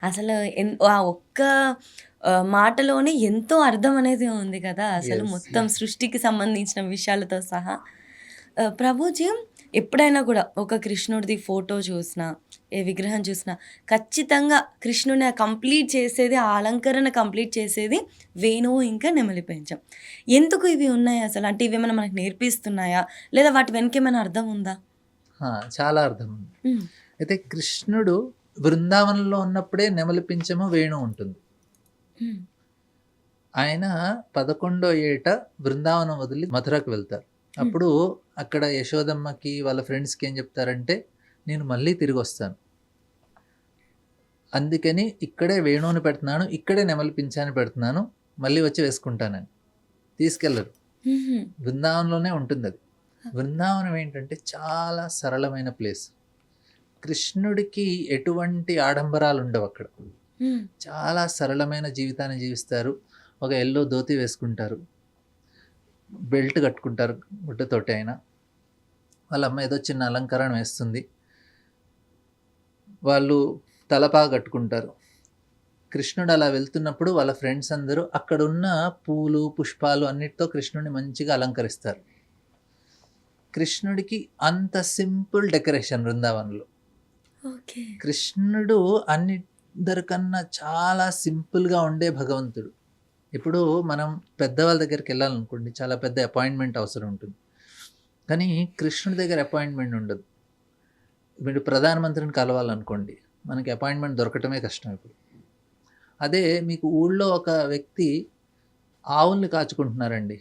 అసలు ఆ ఒక్క మాటలోనే ఎంతో అర్థం అనేది ఉంది కదా! అసలు యెస్. మొత్తం సృష్టికి సంబంధించిన విషయాలతో సహా. ప్రభుజీ ఎప్పుడైనా కూడా ఒక కృష్ణుడిది ఫోటో చూసినా, ఏ విగ్రహం చూసినా ఖచ్చితంగా కృష్ణుడిని కంప్లీట్ చేసేది, ఆ అలంకరణ కంప్లీట్ చేసేది వేణువు ఇంకా నెమలి పించం. ఎందుకు ఇవి ఉన్నాయి అసలు? అంటే ఇవేమైనా మనకు నేర్పిస్తున్నాయా? లేదా వాటి వెనకేమైనా అర్థం ఉందా? ఆ! చాలా అర్థం ఉంది. హ్మ్. అయితే కృష్ణుడు బృందావనంలో ఉన్నప్పుడే నెమలి పించము, వేణువు ఉంటుంది. హ్మ్. ఆయన 11 ఏట బృందావనం వదిలి మథురకు వెళ్తారు. హ్మ్. అప్పుడు అక్కడ యశోదమ్మకి, వాళ్ళ ఫ్రెండ్స్‌కి ఏం చెప్తారంటే, "నేను మళ్ళీ తిరిగొస్తాను. అందుకని ఇక్కడే వేణువుని పెడుతున్నాను. ఇక్కడే నెమలి పించాన్ని పెడుతున్నాను. మళ్ళీ వచ్చి వేసుకుంటానని." తీసుకెళ్లరు. హుహు. బృందావనంలోనే ఉంటుందది. బృందావనం ఏంటంటే చాలా సరళమైన ప్లేస్. కృష్ణుడికి ఎటువంటి ఆడంబరాలుండవక్కడ. హ్మ్. చాలా సరళమైన జీవితాన్ని జీవిస్తారు. ఒక యెల్లో ధోతి వేసుకుంటారు. బెల్ట్ కట్టుకుంటారు గుడ్డతోటి ఆయన. వాళ్ళ అమ్మ ఏదో చిన్న అలంకరణ వేస్తుంది. వాళ్ళు తలపాగా కట్టుకుంటారు. కృష్ణుడు అలా వెళ్తున్నప్పుడు వాళ్ళ ఫ్రెండ్స్ అందరూ అక్కడున్న పూలు, పుష్పాలు అన్నిటితో కృష్ణుడిని మంచిగా అలంకరిస్తారు. కృష్ణుడికి అంత సింపుల్ డెకరేషన్ బృందావనంలో. ఓకే. కృష్ణుడు అందరికన్నా చాలా సింపుల్‌గా ఉండే భగవంతుడు. ఇప్పుడు మనం పెద్దవాళ్ళ దగ్గరికెళ్ళాలనుకోండి, చాలా పెద్ద అపాయింట్‌మెంట్ అవసరం ఉంటుంది. కానీ కృష్ణుడి దగ్గర అపాయింట్‌మెంట్ ఉండదు. మీరు ప్రధానమంత్రిని కలవాలనుకోండి, మనకి అపాయింట్‌మెంట్ దొరకటమే కష్టం ఇప్పుడు. అదే మీకు ఊళ్ళో ఒక వ్యక్తి ఆవుల్ని కాచుకుంటున్నారండి.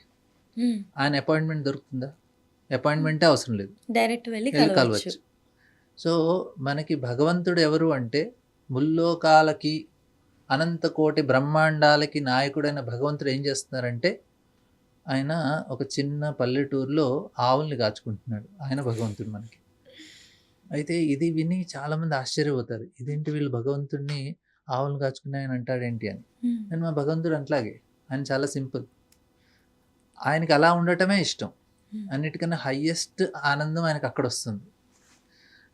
హ్మ్. ఆయన అపాయింట్‌మెంట్ దొరుకుతుందా? హ్మ్. అపాయింట్‌మెంటే అవసరం లేదు. డైరెక్ట్ వెళ్లి ఎళ్లి కలవచ్చు. కలవచ్చు. సో, మనకి భగవంతుడు ఎవరు అంటే, ముల్లోకాలకి, అనంత కోటి బ్రహ్మాండాలకి నాయకుడైన భగవంతుడు ఏం చేస్తున్నారంటే, ఆయన ఒక చిన్న పల్లెటూరులో ఆవుల్ని కాచుకుంటున్నాడు. ఆయన భగవంతుడు మనకి. అయితే ఇది విని చాలామంది ఆశ్చర్యపోతారు. ఇదేంటి వీళ్ళు భగవంతుడిని ఆవులను కాచుకునే ఆయన అంటాడేంటి అని. హ్మ్. కానీ మా భగవంతుడు అట్లాగే. ఆయన చాలా సింపుల్. ఆయనకి అలా ఉండటమే ఇష్టం. హ్మ్. అన్నిటికన్నా హైయెస్ట్ ఆనందం ఆయనకక్కడొస్తుంది.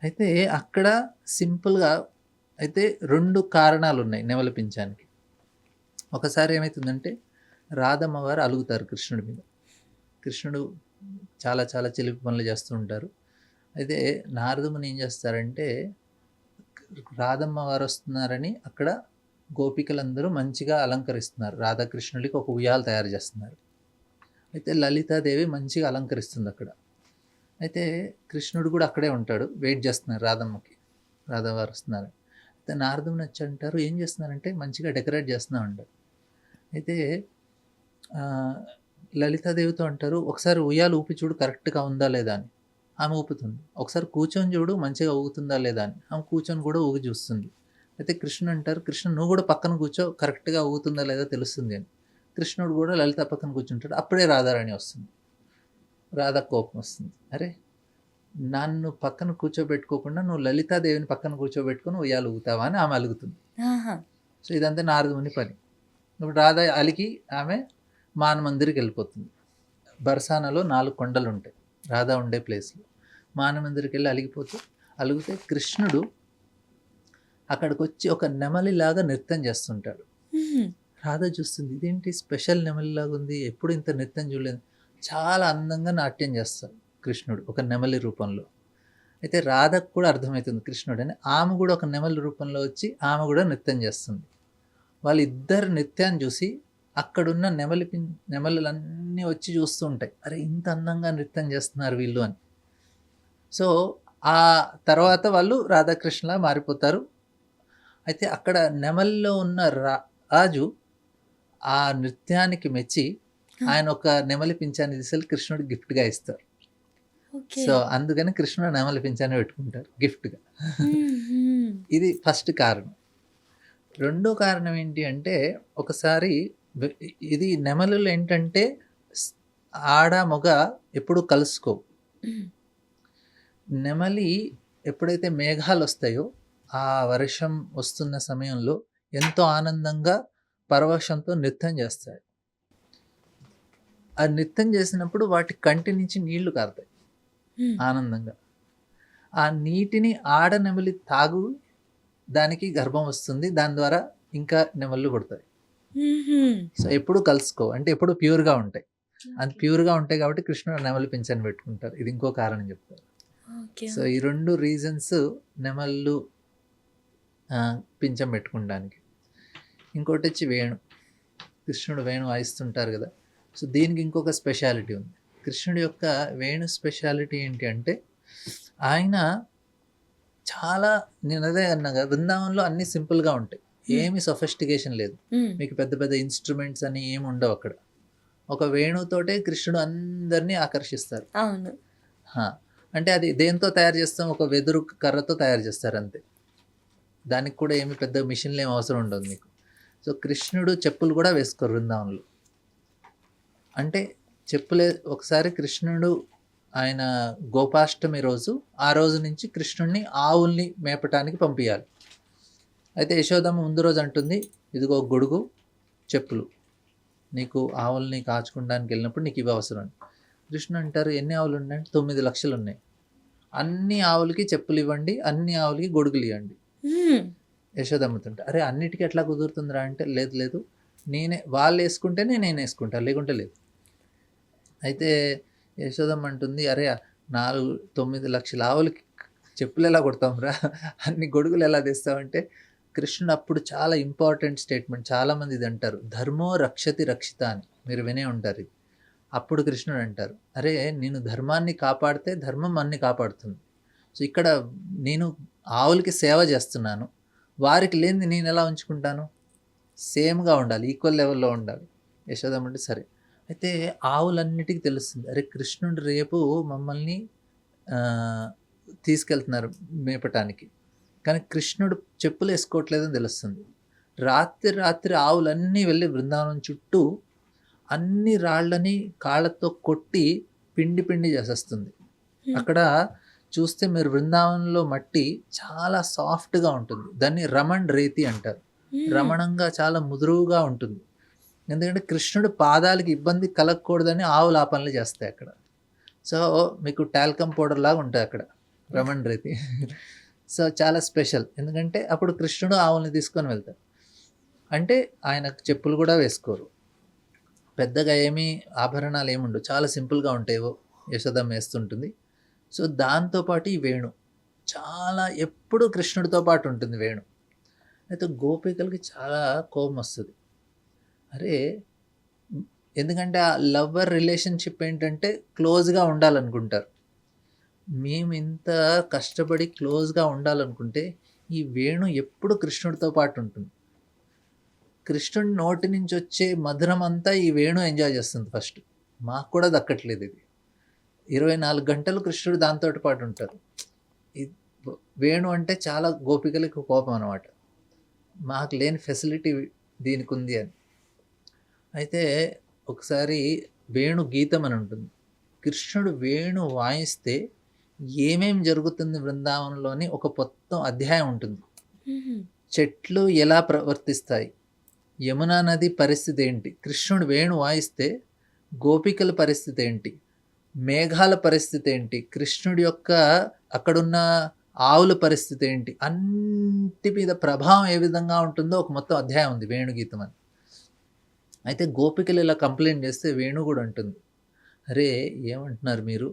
అయితే అక్కడ సింపుల్‌గా అయితే 2 కారణాలున్నాయి నెమలి పించానికి. ఒకసారి ఏమైతుందంటే, రాధమ్మ వారు అలుగుతారు కృష్ణుడి మీద. కృష్ణుడు చాలా చాలా చిలిపి పనులు చేస్తూ ఉంటారు. అయితే నారదముని ఏం చేస్తారంటే, రాధమ్మ వారొస్తున్నారని అక్కడ గోపికలందరూ మంచిగా అలంకరిస్తున్నారు. రాధాకృష్ణుడికి ఒక ఉయ్యాల తయారు చేస్తున్నారు. అయితే లలితాదేవి మంచిగా అలంకరిస్తుందక్కడ. అయితే కృష్ణుడు కూడా అక్కడే ఉంటాడు. వెయిట్ చేస్తున్నారు రాధమ్మకి. రాధ వారు వస్తున్నారు. అయితే నారదుని వచ్చి అంటారు, "ఏం చేస్తున్నారంటే మంచిగా డెకరేట్ చేస్తున్నా" అంటారు. అయితే ఆహ్, లలితాదేవితో అంటారు, "ఒకసారి ఉయ్యాల ఊపి చూడు కరెక్ట్‌గా ఉందా లేదా" అని. ఆమె ఊపుతుంది. "ఒకసారి కూర్చొని చూడు మంచిగా ఊగుతుందా లేదా" అని. ఆమె కూర్చొని కూడా ఊగి చూస్తుంది. అయితే కృష్ణుడు అంటారు, "కృష్ణ నువ్వు కూడా పక్కన కూర్చో కరెక్ట్‌గా ఊగుతుందా లేదా తెలుస్తుంది" అని. కృష్ణుడు కూడా లలిత పక్కన కూర్చుంటాడు. అప్పుడే రాధారాణి వస్తుంది. రాధకు కోపం వస్తుంది. "అరే! నన్ను పక్కన కూర్చోబెట్టుకోకుండా నువ్వు లలితాదేవిని పక్కన కూర్చోబెట్టుకొని ఉయ్యాల ఊగుతావా" అని ఆమె అలుగుతుంది. ఆహా! సో, ఇదంతా నారదముని పని. ఇప్పుడు రాధ అలిగి ఆమె మానమందిరికెళ్ళిపోతుంది. బర్సానాలో 4 కొండలుంటాయి. రాధ ఉండే ప్లేస్‌లో. మానమందిరికెళ్ళి అలిగిపోతూ అలుగుతే కృష్ణుడు అక్కడికొచ్చి ఒక నెమలిలాగా నృత్యం చేస్తుంటాడు. హుహు. రాధ చూస్తుంది. ఇదేంటి స్పెషల్ నెమలిలాగుంది. ఎప్పుడు ఇంత నృత్యం చూడలేదు. చాలా అందంగా నాట్యం చేస్తాడు కృష్ణుడు ఒక నెమలి రూపంలో. అయితే రాధకు కూడా అర్థమైతుంది కృష్ణుడని. ఆమె కూడా ఒక నెమలి రూపంలో వచ్చి ఆమె కూడా నృత్యం చేస్తుంది. వాళ్ళిద్దరి నృత్యాన్ని చూసి అక్కడున్న నెమలులన్నీ వచ్చి చూస్తూ ఉంటాయి. అరే! ఇంత అందంగా నృత్యం చేస్తున్నారు వీళ్ళు అని. సో, ఆ తర్వాత వాళ్ళు రాధాకృష్ణలా మారిపోతారు. అయితే అక్కడ నెమలిలో ఉన్న రాజు ఆ నృత్యానికి మెచ్చి ఆ! ఆయన ఒక నెమలి పింఛాన్ని తీసుకెళ్ళి కృష్ణుడికి గిఫ్ట్‌గా ఇస్తారు. ఓకే. సో, అందుకని కృష్ణుడు నెమలి పింఛాన్ని పెట్టుకుంటారు గిఫ్ట్‌గా. హుహు. ఇది ఫస్ట్ కారణం. రెండో కారణం ఏంటి అంటే, ఒకసారి వె ఇది నెమలులు ఏంటంటే స్ ఆడ, మగ ఎప్పుడూ కలుసుకోవు. హ్మ్. నెమలి ఎప్పుడైతే మేఘాలొస్తాయో, ఆ వర్షం వస్తున్న సమయంలో ఎంతో ఆనందంగా, పరవశంతో నృత్యం చేస్తాయి. ఆ నృత్యం చేసినప్పుడు వాటి కంటి నుంచి నీళ్లు కారుతాయి హ్మ్. ఆనందంగా. ఆ నీటిని ఆడ నెమలి తాగు దానికి గర్భం వస్తుంది. దాని ద్వారా ఇంకా నెమళ్ళు పుడతాయి. హుహు. సో, ఎప్పుడు కలుసుకోవు. అంటే ఎప్పుడు ప్యూర్‌గా ఉంటాయి. అది ప్యూర్‌గా ఉంటాయి కాబట్టి కృష్ణుడు నెమలి పింఛని పెట్టుకుంటారు. ఇది ఇంకో కారణం చెప్తారు. ఓకే. సో, ఈ 2 రీజన్స్ నెమళ్ళు పింఛం పెట్టుకోవడానికి. ఇంకోటొచ్చి వేణు. కృష్ణుడు వేణు వాయిస్తుంటారు కదా! సో, దీనికి ఇంకొక స్పెషాలిటీ ఉంది. కృష్ణుడి యొక్క వేణు స్పెషాలిటీ ఏంటి అంటే, ఆయన చాలా నేను అదే అన్నా కదా! బృందావనంలో అన్నీ సింపుల్‌గా ఉంటాయి. ఏమి సొఫిస్టికేషన్ లేదు. హ్మ్. మీకు పెద్ద పెద్ద ఇన్‌స్ట్రుమెంట్స్ అని ఏమి ఉండవు అక్కడ. ఒక వేణుతోటే కృష్ణుడు అందరిని ఆకర్షిస్తారు. అవును. ఆ! అంటే అది దేనితో తయారు చేస్తాం? ఒక వెదురు కర్రతో తయారు చేస్తారు అంతే. దానికి కూడా ఏమి పెద్ద మిషన్‌లు ఏమి అవసరం ఉండదు మీకు. సో, కృష్ణుడు చెప్పులు కూడా వేసుకోరు బృందావనంలో. అంటే చెప్పులే ఒకసారి కృష్ణుడు ఆయన గోపాష్టమి రోజు, ఆ రోజు నుంచి కృష్ణుడిని ఆవుల్ని మేపటానికి పంపియాలి. అయితే యశోదమ్మ ముందు రోజు అంటుంది, ఇదిగో గొడుగు, చెప్పులు. నీకు ఆవుల్ని కాచుకోవడానికి వెళ్ళినప్పుడు నీకు ఇవి అవసరం అని. కృష్ణుడు అంటారు, ఎన్ని ఆవులు ఉన్నాయంటే 9 లక్షలు ఉన్నాయి. అన్ని ఆవులకి చెప్పులు ఇవ్వండి, అన్ని ఆవులకి గొడుగులు ఇవ్వండి. హ్మ్. యశోదమ్మతుంటే, అరే అన్నిటికీ ఎట్లా కుదురుతుందిరా అంటే, లేదు లేదు వాళ్ళు వేసుకుంటేనే నేను వేసుకుంటాను, లేకుంటే లేదు. అయితే యశోదమ్మ అంటుంది, అరే 9 లక్షల ఆవులకి చెప్పులు ఎలా కొడతాంరా, అన్ని గొడుగులు ఎలా తెస్తామంటే, కృష్ణుడు అప్పుడు చాలా ఇంపార్టెంట్ స్టేట్మెంట్, చాలామంది ఇది అంటారు, ధర్మో రక్షతి రక్షిత అని మీరు వినే ఉంటారు ఇది. అప్పుడు కృష్ణుడు అంటారు, అరే నేను ధర్మాన్ని కాపాడితే ధర్మం అన్ని కాపాడుతుంది. సో, ఇక్కడ నేను ఆవులకి సేవ చేస్తున్నాను, వారికి లేనిది నేను ఎలా ఉంచుకుంటాను? సేమ్‌గా ఉండాలి, ఈక్వల్ లెవెల్‌లో ఉండాలి. యశోదమ్మ అంటే సరే. అయితే ఆవులన్నిటికి తెలుస్తుంది, అరే కృష్ణుడు రేపు మమ్మల్ని తీసుకెళ్తున్నారు మేపటానికి. కానీ కృష్ణుడు చెప్పులు వేసుకోవట్లేదని తెలుస్తుంది. రాత్రి ఆవులన్నీ వెళ్ళి బృందావనం చుట్టూ అన్ని రాళ్ళని కాళ్ళతో కొట్టి పిండి చేసేస్తుంది. అక్కడ చూస్తే మీరు బృందావనంలో మట్టి చాలా సాఫ్ట్‌గా ఉంటుంది. దాన్ని రమణ్ రేతి అంటారు. రమణంగా చాలా ముదురుగా ఉంటుంది. ఎందుకంటే కృష్ణుడి పాదాలకి ఇబ్బంది కలగకూడదని ఆవులు ఆ పనులు చేస్తాయి అక్కడ. సో, మీకు టాల్కమ్ పౌడర్ లాగా ఉంటాయి అక్కడ రమణ్ రేతి. సో, చాలా స్పెషల్. ఎందుకంటే అప్పుడు కృష్ణుడు ఆవుల్ని తీసుకొని వెళ్తాడు. అంటే ఆయనకు చెప్పులు కూడా వేసుకోరు. పెద్దగా ఏమీ ఆభరణాలు ఏమి ఉండవు. చాలా సింపుల్‌గా ఉంటాయి. యశోదమ్మ వేస్తుంటుంది. సో, దాంతో పాటు ఈ వేణు చాలా ఎప్పుడు కృష్ణుడితో పాటు ఉంటుంది వేణు. అయితే గోపికలకి చాలా కోపం వస్తుంది. అరే ఎందుకంటే ఆ లవర్ రిలేషన్షిప్ ఏంటంటే క్లోజ్‌గా ఉండాలనుకుంటారు. మేము ఇంత కష్టపడి క్లోజ్‌గా ఉండాలనుకుంటే ఈ వేణు ఎప్పుడు కృష్ణుడితో పాటు ఉంటుంది. కృష్ణుడి నోటి నుంచి వచ్చే మధురం అంతా ఈ వేణు ఎంజాయ్ చేస్తుంది ఫస్ట్. మాకు కూడా దక్కట్లేదు ఇది. 24 గంటలు కృష్ణుడు దాంతో పాటు ఉంటారు. వేణు అంటే చాలా గోపికలకు కోపం అనమాట. మాకు లేని ఫెసిలిటీ దీనికి ఉంది అని. అయితే ఒకసారి వేణు గీతం అని ఉంటుంది. కృష్ణుడు వేణు వాయిస్తే ఏమేం జరుగుతుంది బృందావనంలోని ఒక మొత్తం అధ్యాయం ఉంటుంది. చెట్లు ఎలా ప్రవర్తిస్తాయి, యమునా నది పరిస్థితి ఏంటి, కృష్ణుడు వేణు వాయిస్తే గోపికల పరిస్థితి ఏంటి, మేఘాల పరిస్థితి ఏంటి, కృష్ణుడి యొక్క అక్కడున్న ఆవుల పరిస్థితి ఏంటి, అన్నిటి మీద ప్రభావం ఏ విధంగా ఉంటుందో ఒక మొత్తం అధ్యాయం ఉంది వేణుగీతం అని. అయితే గోపికలు ఇలా కంప్లైంట్ చేస్తే వేణు కూడా ఉంటుంది, అరే ఏమంటున్నారు మీరు,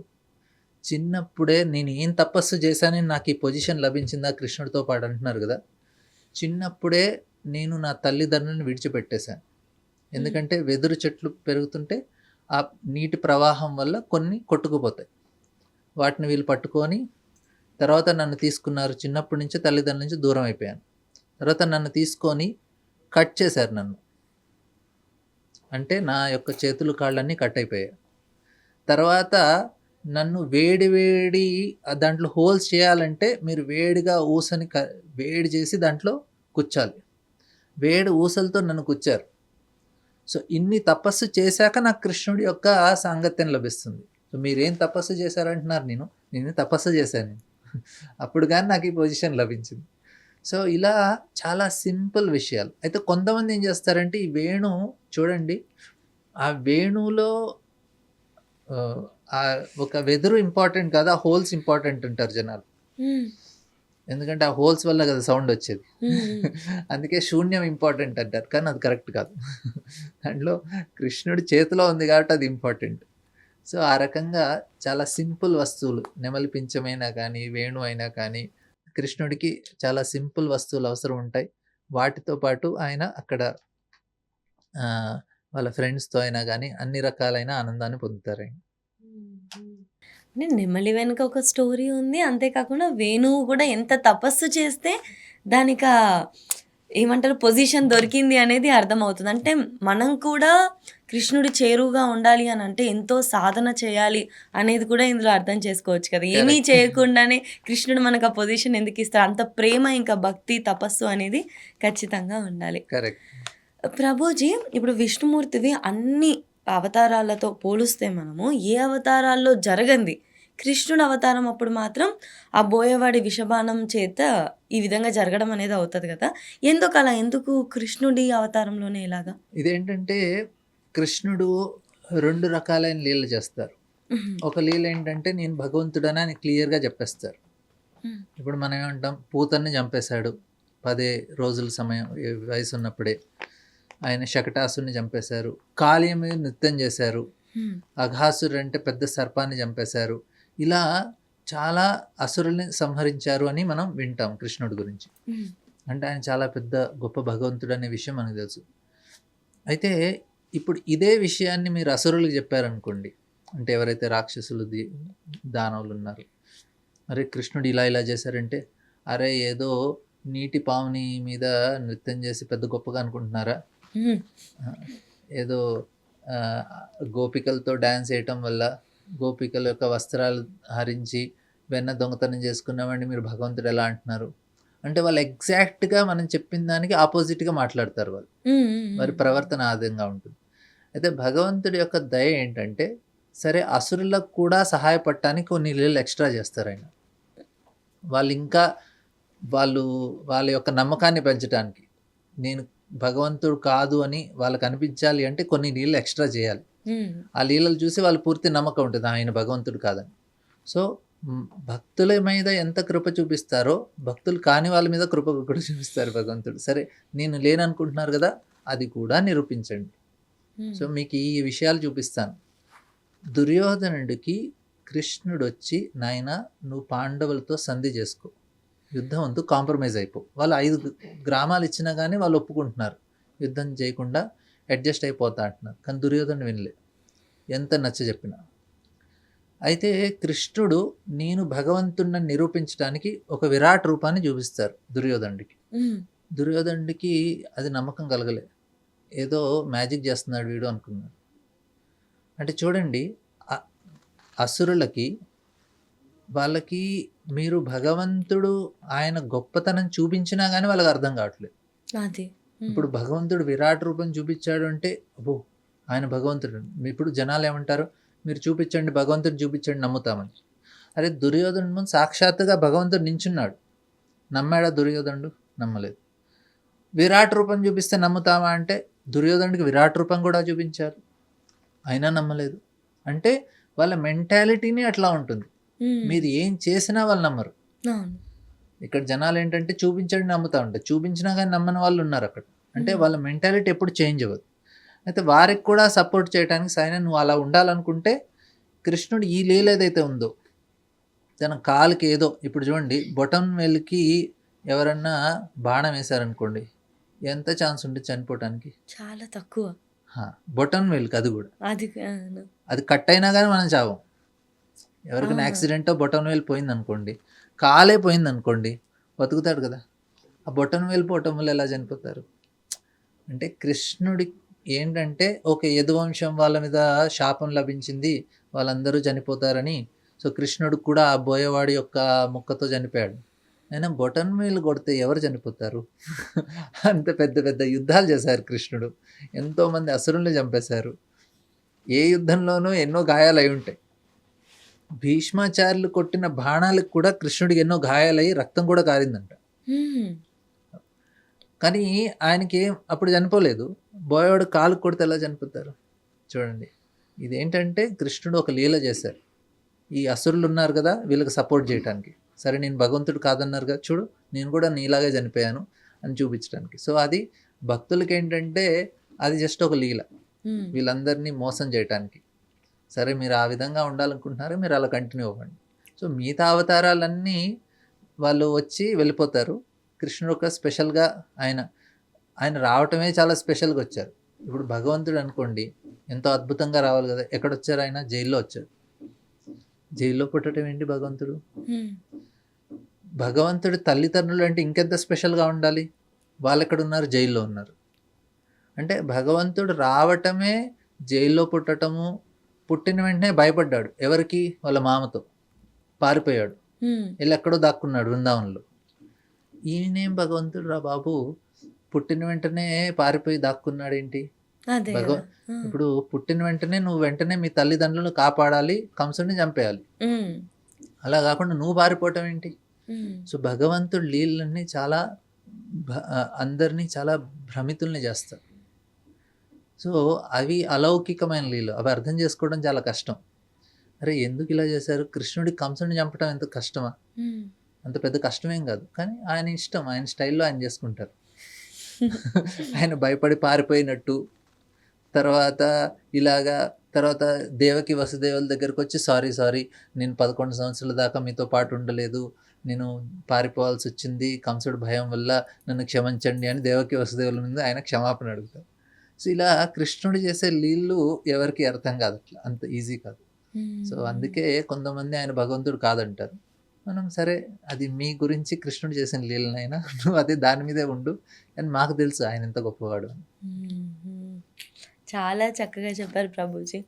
చిన్నప్పుడే నేను ఏం తపస్సు చేశానని నాకు ఈ పొజిషన్ లభించిందా కృష్ణుడితో పాటు అంటున్నారు కదా. చిన్నప్పుడే నేను నా తల్లిదండ్రులను విడిచిపెట్టేశాను. ఎందుకంటే వెదురు చెట్లు పెరుగుతుంటే ఆ నీటి ప్రవాహం వల్ల కొన్ని కొట్టుకుపోతాయి. వాటిని వీళ్ళు పట్టుకొని తర్వాత నన్ను తీసుకున్నారు. చిన్నప్పటి నుంచి తల్లిదండ్రుల నుంచి దూరం అయిపోయాను. తర్వాత నన్ను తీసుకొని కట్ చేశారు నన్ను. అంటే నా యొక్క చేతులు కాళ్ళన్నీ కట్ అయిపోయాయి. తర్వాత నన్ను వేడి దాంట్లో హోల్స్ చేయాలంటే మీరు వేడిగా ఊసని వేడి చేసి దాంట్లో కుచ్చాలి. వేడి ఊసలతో నన్ను కుచ్చారు. సో, ఇన్ని తపస్సు చేశాక నాకు కృష్ణుడి యొక్క సాంగత్యం లభిస్తుంది. సో, మీరేం తపస్సు చేశారంటున్నారు, నేను తపస్సు చేశాను. అప్పుడు కానీ నాకు ఈ పొజిషన్ లభించింది. సో, ఇలా చాలా సింపుల్ విషయాలు. అయితే కొంతమంది ఏం చేస్తారంటే ఈ వేణు చూడండి, ఆ వేణులో ఒక వెదురు ఇంపార్టెంట్ కాదు, ఆ హోల్స్ ఇంపార్టెంట్ అంటారు జనాలు. ఎందుకంటే ఆ హోల్స్ వల్ల కదా సౌండ్ వచ్చేది. హ్మ్. అందుకే శూన్యం ఇంపార్టెంట్ అంటారు. కానీ అది కరెక్ట్ కాదు. దాంట్లో కృష్ణుడి చేతిలో ఉంది కాబట్టి అది ఇంపార్టెంట్. సో, ఆ రకంగా చాలా సింపుల్ వస్తువులు నెమలి పించమైనా కానీ, వేణువు అయినా కానీ, కృష్ణుడికి చాలా సింపుల్ వస్తువులు అవసరం ఉంటాయి. వాటితో పాటు ఆయన అక్కడ ఆహ్, వాళ్ళ ఫ్రెండ్స్‌తో అయినా గానీ, అన్ని రకాలైన ఆనందాన్ని పొందుతారాయన. హ్మ్. హ్మ్. అంటే నెమలి వెనుక ఒక స్టోరీ ఉంది. అంతే కాకుండా వేణువు గూడా ఎంత తపస్సు చేస్తే దానికా ఏమంటారు పొజిషన్ దొరికింది అనేది అర్థమవుతుంది. అంటే మనం కూడా కృష్ణుడి చేరువగా ఉండాలి అనంటే ఎంతో సాధన చేయాలి అనేది కూడా ఇందులో అర్థం చేసుకోవచ్చు కదా! ఏమీ కరెక్ట్. చేయకుండానే కృష్ణుడు మనకు ఆ పొజిషన్ ఎందుకిస్తాడు? అంత ప్రేమ ఇంకా భక్తి, తపస్సు అనేది ఖచ్చితంగా ఉండాలి. కరెక్ట్. ప్రభుజీ ఇప్పుడు విష్ణుమూర్తివి అన్ని అవతారాలతో పోలుస్తే మనము ఏ అవతారాల్లో జరగంది కృష్ణుడు అవతారం అప్పుడు మాత్రం ఆ బోయవాడి విషబాణం చేత ఈ విధంగా జరగడం అనేది అవుతది కదా! ఎందుకలా? ఎందుకు కృష్ణుడి అవతారంలోనే ఇలాగా? ఇదేంటంటే కృష్ణుడు 2 రకాలైన లీలలు చేస్తారు. హుహు. ఒక లీల ఏంటంటే నేను భగవంతుడని ఆయన క్లియర్‌గా చెప్పేస్తారు. హ్మ్. ఇప్పుడు మనం ఏమంటాం పూతన్ని చంపేశాడు. 10 రోజుల సమయం వయసున్నప్పుడే. ఆయన శకటాసురుడిని చంపేశారు. కాళీ మీద నృత్యం చేశారు. హ్మ్. అఘాసురుడు అంటే పెద్ద సర్పాన్ని చంపేశారు. ఇలా చాలా అసురుల్ని సంహరించారు అని మనం వింటాం కృష్ణుడి గురించి. హ్మ్. అంటే ఆయన చాలా పెద్ద గొప్ప భగవంతుడు అనే విషయం మనకు తెలుసు. అయితే ఇప్పుడు ఇదే విషయాన్ని మీరు అసురులకు చెప్పారనుకోండి. అంటే ఎవరైతే రాక్షసులు, దానవులు ఉన్నారు. అరే కృష్ణుడు ఇలా ఇలా చేశారంటే, అరే ఏదో నీటి పాముని మీద నృత్యం చేసి పెద్ద గొప్పగా అనుకుంటున్నారా? హ్మ్. ఆ! ఏదో ఆహ్, గోపికలతో డాన్స్ ఏయటం వల్ల, గోపికల యొక్క వస్త్రాలు హరించి, వెన్న దొంగతనం చేసుకున్నామండి మీరు భగవంతుడు ఎలా అంటున్నారు? అంటే వాళ్ళు ఎగ్జాక్ట్‌గా మనం చెప్పిన దానికి అపోజిట్‌గా మాట్లాడతారు వాళ్ళు. హ్మ్. హ్మ్. వారి హ్మ్. ప్రవర్తన ఆ విధంగా ఉంటుంది. అయితే భగవంతుడి యొక్క దయ ఏంటంటే, సరే అసురులకు కూడా సహాయపడటానికి కొన్ని లీలలు ఎక్స్‌ట్రా చేస్తారాయన. వాళ్ళింకా వాళ్ళు వాళ్ళ యొక్క నమ్మకాన్ని పెంచటానికి. నేను భగవంతుడు కాదు అని వాళ్ళకనిపించాలి అంటే కొన్ని లీలలు ఎక్స్‌ట్రా చేయాలి. హ్మ్. ఆ లీలలు చూసి వాళ్ళు పూర్తి నమ్మకం ఉంటది. ఆయన భగవంతుడు కాదని. సో, భక్తుల మీద ఎంత కృప చూపిస్తారో, భక్తులు కాని వాళ్ళ మీద కృప కూడా చూపిస్తారు భగవంతుడు. సరే నేను లేననుకుంటున్నారు గదా! అది కూడా నిరూపించండి. హ్మ్. సో, మీకు ఈ విషయాలు చూపిస్తాను. దుర్యోధనుడికి కృష్ణుడొచ్చి, నాయనా నువ్వు పాండవులతో సంధి చేసుకో. యుద్ధం వద్దు కాంప్రమైజ్ అయిపో. వాళ్ళు 5 గ్రామాలు ఇచ్చినా గానీ వాళ్ళు ఒప్పుకుంటున్నారు. యుద్ధం చేయకుండా అడ్జస్ట్ అయిపోతా అంటున్నారు. కానీ దుర్యోధనుడు వినలే. ఎంత నచ్చజెప్పినా. అయితే కృష్ణుడు నేను భగవంతుడినని నిరూపించడానికి ఒక విరాట్ రూపాన్ని చూపిస్తారు దుర్యోధనుడికి. హ్మ్. దుర్యోధనుడికి అది నమ్మకం కలగలే. ఏదో మ్యాజిక్ చేస్తున్నాడు వీడు అనుకున్నాడు. అంటే చూడండి అ అసురులకి వాళ్ళకి మీరు భగవంతుడు ఆయన గొప్పతనం చూపించినా గానీ వాళ్ళకి అర్థం కావట్లేదు. అది. హ్మ్. ఇప్పుడు భగవంతుడు విరాట్ రూపం చూపించాడు అంటే, అబ్బో! ఆయన భగవంతుడు. ఇప్పుడు జనాలేమంటారు? మీరు చూపించండి, భగవంతుడిని చూపించండి నమ్ముతామని. అరే దుర్యోధనుడు ముందు సాక్షాత్తుగా భగవంతుడు నించున్నాడు. నమ్మాడా దుర్యోధనుడు? నమ్మలేదు. విరాట్ రూపం చూపిస్తే నమ్ముతామా అంటే, దుర్యోధనుడికి విరాట్ రూపం కూడా చూపించారు. అయినా నమ్మలేదు. అంటే వాళ్ళ మెంటాలిటీనే అట్లా ఉంటుంది. హ్మ్. మీరు ఏం చేసినా వాళ్ళు నమ్మరు. అవును. ఇక్కడ జనాలేంటంటే చూపించండి నమ్ముతా ఉంటారు. చూపించినా గానీ నమ్మని వాళ్ళున్నారక్కడ. అంటే హ్మ్. వాళ్ళ మెంటాలిటీ ఎప్పుడు చేంజ్ అవ్వదు. అయితే వారికి కూడా సపోర్ట్ చేయటానికి సాయిన నువ్వు అలా ఉండాలనుకుంటే కృష్ణుడు ఈ లీల ఏదైతే ఉందో తన కాలుకి ఏదో ఇప్పుడు చూడండి బొటన్ వేలుకి ఎవరన్నా బాణం వేశారనుకోండి ఎంత ఛాన్స్ ఉంటుంది చనిపోవటానికి? చాలా తక్కువ. బొటన్ వేలుకి అది కూడా. అది అవును. అది కట్ అయినా కానీ మనం చావం. ఎవరికైనా ఆ! యాక్సిడెంటో బొటన్ వేలు పోయిందనుకోండి, కాలే పోయిందనుకోండి బతుకుతాడు కదా! ఆ బొటన్ వేలు పోవటం వల్ల ఎలా చనిపోతారు? అంటే కృష్ణుడి ఏంటంటే ఓకే యదువంశం వాళ్ళ మీద శాపం లభించింది. వాళ్ళందరూ చనిపోతారని. సో, కృష్ణుడికి కూడా ఆ బోయవాడి యొక్క ముక్కతో చనిపోయాడు. అయినా బొటన్ వేలు కొడితే ఎవరు చనిపోతారు? అంత పెద్ద పెద్ద యుద్ధాలు చేశారు కృష్ణుడు. ఎంతోమంది అసురుల్ని చంపేశారు. ఏ యుద్ధంలోనూ ఎన్నో గాయాలయి ఉంటాయి. భీష్మాచార్యులు కొట్టిన బాణాలకు కూడా కృష్ణుడికి ఎన్నో గాయాలయ్యి రక్తం కూడా కారిందంట. హ్మ్. కానీ ఆయనకి అప్పుడు చనిపోలేదు. బోయవాడు కాలుకి కొడితే ఎలా చనిపోతారు? చూడండి. ఇదేంటంటే కృష్ణుడు ఒక లీల చేశారు. ఈ అసురులున్నారు గదా! వీళ్ళకి సపోర్ట్ జేయటానికి. సరే నేను భగవంతుడు కాదన్నారుగా, చూడు నేను కూడా నీలాగే చనిపోయాను అని చూపించడానికి. సో అది భక్తులకి ఏంటంటే అది జస్ట్ ఒక లీల, హ్మ్. వీళ్ళందరినీ మోసం చేయటానికి. సరే మీరు ఆ విధంగా ఉండాలనుకుంటున్నారా, మీరు అలా కంటిన్యూ అవ్వండి. సో మిగతా అవతారాలన్నీ వాళ్ళు వచ్చి వెళ్ళిపోతారు. కృష్ణుడు ఒక స్పెషల్గా ఆయన రావటమే చాలా స్పెషల్గా వచ్చారు. ఇప్పుడు భగవంతుడు అనుకోండి ఎంతో అద్భుతంగా రావాలి కదా, ఎక్కడొచ్చారు ఆయన? జైల్లో వచ్చారు. జైల్లో పుట్టడం ఏంటి భగవంతుడు? హ్మ్. భగవంతుడి తల్లిదండ్రులు అంటే ఇంకెంత స్పెషల్గా ఉండాలి, వాళ్ళు ఎక్కడ ఉన్నారు? జైల్లో ఉన్నారు. అంటే భగవంతుడు రావటమే, జైల్లో పుట్టటము, పుట్టిన వెంటనే భయపడ్డాడు. ఎవరికి? వాళ్ళ మామతో పారిపోయాడు, హ్మ్. వెళ్ళి ఎక్కడో దాక్కున్నాడు వృందావనంలో. ఈయనేం భగవంతుడు రా బాబు, పుట్టిన వెంటనే పారిపోయి దాక్కున్నాడేంటి? అదే భగవ కదా! ఆ! ఇప్పుడు పుట్టిన వెంటనే నువ్వు వెంటనే మీ తల్లిదండ్రులను కాపాడాలి, కంసుడిని చంపేయాలి. హ్మ్. అలా కాకుండా నువ్వు పారిపోవటం ఏంటి? హ్మ్. సో భగవంతుడి లీలన్నీ చాలా అందరినీ చాలా భ్రమితుల్ని చేస్తారు. సో అవి అలౌకికమైన లీలలు, అవి అర్థం చేసుకోవడం చాలా కష్టం. అరే ఎందుకు ఇలా చేశారు? కృష్ణుడి కంసుడిని చంపడం ఎంత కష్టమా? హ్మ్. అంత పెద్ద కష్టమేం కాదు. కానీ ఆయన ఇష్టం, ఆయన స్టైల్‌లో ఆయన చేసుకుంటారు. ఆయన భయపడి పారిపోయినట్టు, తర్వాత ఇలాగా, తర్వాత దేవకి వసుదేవుల దగ్గరకొచ్చి సారీ నేను 11 సంవత్సరాల దాకా మీతో పాటు ఉండలేదు, నేను పారిపోవాల్సొచ్చింది కంసుడి భయం వల్ల, నన్ను క్షమించండి అని దేవకి వసుదేవుల ముందు ఆయన క్షమాపణ అడుగుతారు. సో ఇలా కృష్ణుడు చేసే లీలలు ఎవరికీ అర్థం కాదు, అట్లా అంత ఈజీ కాదు. సో హ్మ్. అందుకే కొంతమంది ఆయన భగవంతుడు కాదంటారు. మనం సరే అది మీ గురించి కృష్ణుడు చేసిన లీలనైనా నువ్వు అదే దాని మీదే ఉండు, అని మాకు తెలుసు ఆయన ఎంత గొప్పవాడు అని. హుహు. చాలా చక్కగా చెప్పారు ప్రభుజీ.